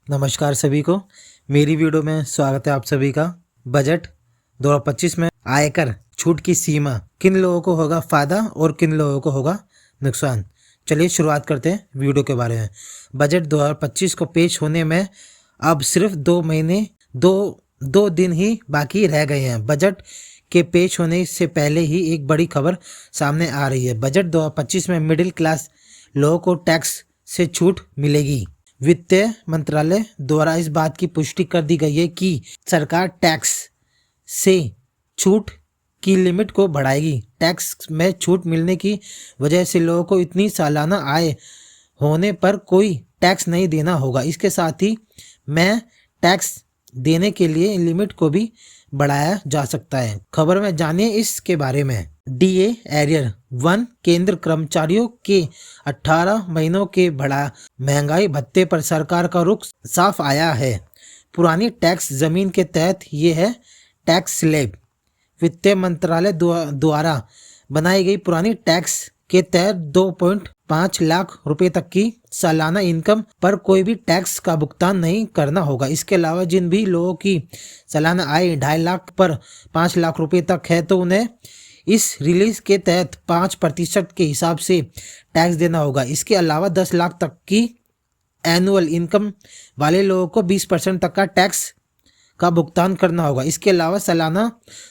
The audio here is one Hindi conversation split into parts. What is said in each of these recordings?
नमस्कार सभी को, मेरी वीडियो में स्वागत है आप सभी का। बजट 2025 में आयकर छूट की सीमा, किन लोगों को होगा फ़ायदा और किन लोगों को होगा नुकसान। चलिए शुरुआत करते हैं वीडियो के बारे में। बजट 2025 को पेश होने में अब सिर्फ 2 दिन ही बाकी रह गए हैं। बजट के पेश होने से पहले ही एक बड़ी खबर सामने आ रही है। बजट 2025 में मिडिल क्लास लोगों को टैक्स से छूट मिलेगी। वित्त मंत्रालय द्वारा इस बात की पुष्टि कर दी गई है कि सरकार टैक्स से छूट की लिमिट को बढ़ाएगी। टैक्स में छूट मिलने की वजह से लोगों को इतनी सालाना आय होने पर कोई टैक्स नहीं देना होगा। इसके साथ ही मैं टैक्स देने के लिए लिमिट को भी बढ़ाया जा सकता है। खबर में जानिए इसके बारे में। डीए एरियर 1 केंद्र कर्मचारियों के 18 महीनों के बढ़ा महंगाई भत्ते पर सरकार का रुख साफ आया है। पुरानी टैक्स जमीन के तहत ये है टैक्स स्लैब। वित्त मंत्रालय द्वारा बनाई गई पुरानी टैक्स के तहत 2.5 लाख रुपए तक की सालाना इनकम पर कोई भी टैक्स का भुगतान नहीं करना होगा। इसके अलावा जिन भी लोगों की सालाना आय 2.5 लाख पर 5 लाख रुपए तक है तो उन्हें इस रिलीज के तहत 5% के हिसाब से टैक्स देना होगा। इसके अलावा 10 लाख तक की एनुअल इनकम वाले लोगों को 20% तक का टैक्स का भुगतान करना होगा। इसके अलावा सालाना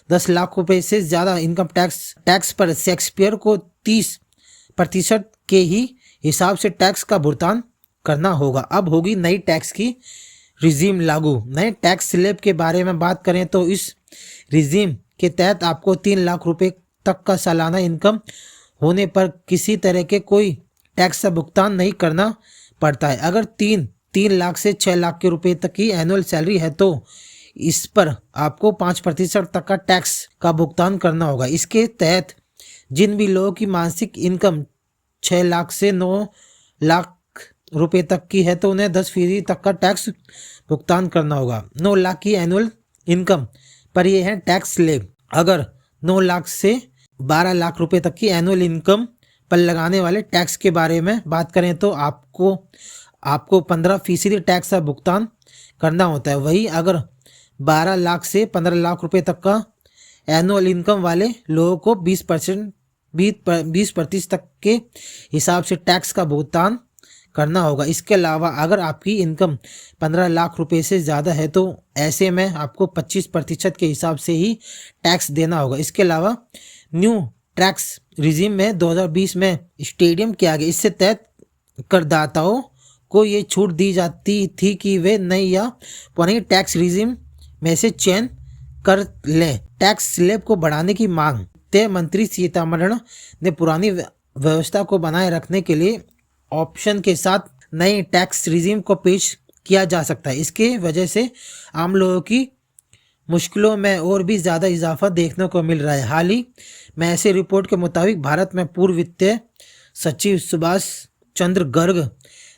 10 लाख रुपए से ज़्यादा इनकम टैक्स पर शेक्सपियर को 30% के ही हिसाब से टैक्स का भुगतान करना होगा। अब होगी नई टैक्स की रिजीम लागू। नए टैक्स स्लैब के बारे में बात करें तो इस रिजीम के तहत आपको 3 लाख रुपए तक का सालाना इनकम होने पर किसी तरह के कोई टैक्स का भुगतान नहीं करना पड़ता है। अगर 3 लाख से 6 लाख के रुपए तक की एनुअल सैलरी है तो इस पर आपको 5% तक का टैक्स का भुगतान करना होगा। इसके तहत जिन भी लोगों की मासिक इनकम 6 लाख से 9 लाख रुपए तक की है तो उन्हें 10% तक का टैक्स भुगतान करना होगा। 9 लाख की एनुअल इनकम पर यह है टैक्स स्लैब। अगर 9 लाख से 12 लाख रुपए तक की एनुअल इनकम पर लगाने वाले टैक्स के बारे में बात करें तो आपको 15% टैक्स का भुगतान करना होता है। वहीं अगर 12 लाख से 15 लाख रुपए तक का एनुअल इनकम वाले लोगों को 20% तक के हिसाब से टैक्स का भुगतान करना होगा। इसके अलावा अगर आपकी इनकम 15 लाख रुपए से ज़्यादा है तो ऐसे में आपको 25% के हिसाब से ही टैक्स देना होगा। इसके अलावा न्यू टैक्स रिजीम में 2020 में स्टेडियम किया गया। इससे तहत करदाताओं को ये छूट दी जाती थी कि वे नई या पुरानी टैक्स रिजीम में से चयन कर लें। टैक्स स्लैब को बढ़ाने की मांग। वित्त मंत्री सीतारमण ने पुरानी व्यवस्था को बनाए रखने के लिए ऑप्शन के साथ नए टैक्स रिजीम को पेश किया जा सकता है। इसके वजह से आम लोगों की मुश्किलों में और भी ज़्यादा इजाफा देखने को मिल रहा है। हाल ही में ऐसी रिपोर्ट के मुताबिक भारत में पूर्व वित्त सचिव सुभाष चंद्र गर्ग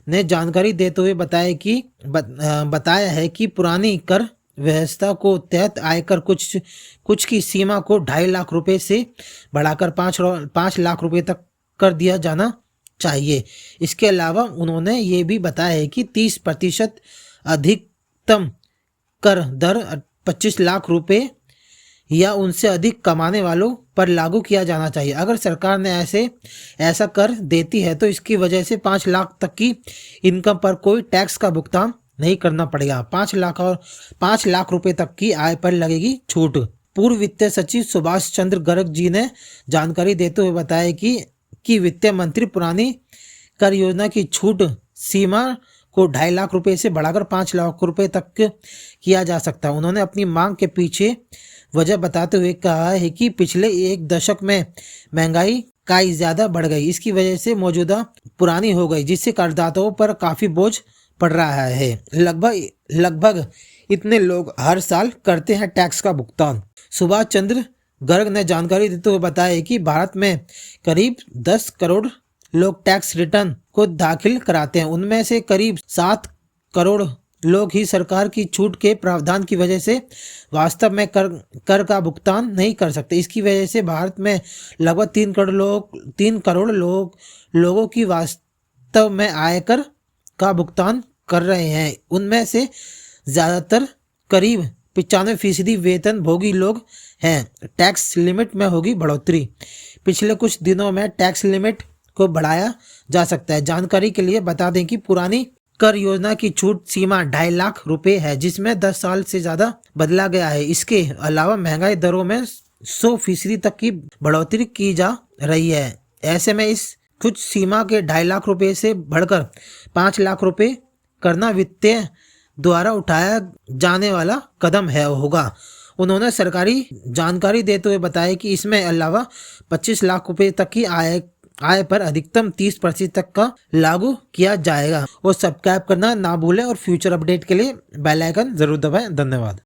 ने जानकारी देते हुए बताया है कि पुरानी कर व्यवस्था को तहत आयकर कुछ की सीमा को 2.5 लाख रुपए से बढ़ाकर 5 लाख रुपए तक कर दिया जाना चाहिए। इसके अलावा उन्होंने ये भी बताया है कि 30% अधिकतम कर दर 25 लाख रुपए या उनसे अधिक कमाने वालों पर लागू किया जाना चाहिए। अगर सरकार ने ऐसा कर देती है तो इसकी वजह से 5 लाख तक की इनकम पर कोई टैक्स का भुगतान नहीं करना पड़ेगा। 5 लाख रुपए तक की आय पर लगेगी छूट। पूर्व वित्त सचिव सुभाष चंद्र गर्ग जी ने जानकारी देते हुए बताया कि वित्त मंत्री पुरानी कर योजना की छूट सीमा को 2.5 लाख रुपए से बढ़ाकर 5 लाख रुपए तक किया जा सकता है। उन्होंने अपनी मांग के पीछे वजह बताते हुए कहा है कि पिछले 1 दशक में महंगाई काफी ज्यादा बढ़ गई। इसकी वजह से मौजूदा पुरानी हो गई, जिससे करदाताओं पर काफी बोझ पड़ रहा है। लगभग इतने लोग हर साल करते हैं टैक्स का भुगतान। सुभाष चंद्र गर्ग ने जानकारी देते हुए बताया कि भारत में करीब 10 करोड़ लोग टैक्स रिटर्न को दाखिल कराते हैं। उनमें से करीब 7 करोड़ लोग ही सरकार की छूट के प्रावधान की वजह से वास्तव में कर का भुगतान नहीं कर सकते। इसकी वजह से भारत में लगभग 3 करोड़ लोगों की वास्तव में आयकर का भुगतान कर रहे हैं उनमें से ज़्यादातर करीब 95% वेतन भोगी लोग हैं। टैक्स लिमिट में होगी बढ़ोतरी। पिछले कुछ दिनों में टैक्स लिमिट को बढ़ाया जा सकता है। जानकारी के लिए बता दें कि पुरानी कर योजना की छूट सीमा 2.5 लाख रुपए है, जिसमें 10 साल से ज्यादा बदला गया है। इसके अलावा महंगाई दरों में 100% तक की बढ़ोतरी की जा रही है। ऐसे में इस कुछ सीमा के 2.5 लाख रुपए से बढ़कर 5 लाख रुपए करना वित्तीय द्वारा उठाया जाने वाला कदम होगा। उन्होंने सरकारी जानकारी देते हुए बताया कि इसमें अलावा 25 लाख रुपए तक की आय पर अधिकतम 30% तक का लागू किया जाएगा। और सब्सक्राइब करना ना भूलें और फ्यूचर अपडेट के लिए बेल आइकन जरूर दबाएं। धन्यवाद।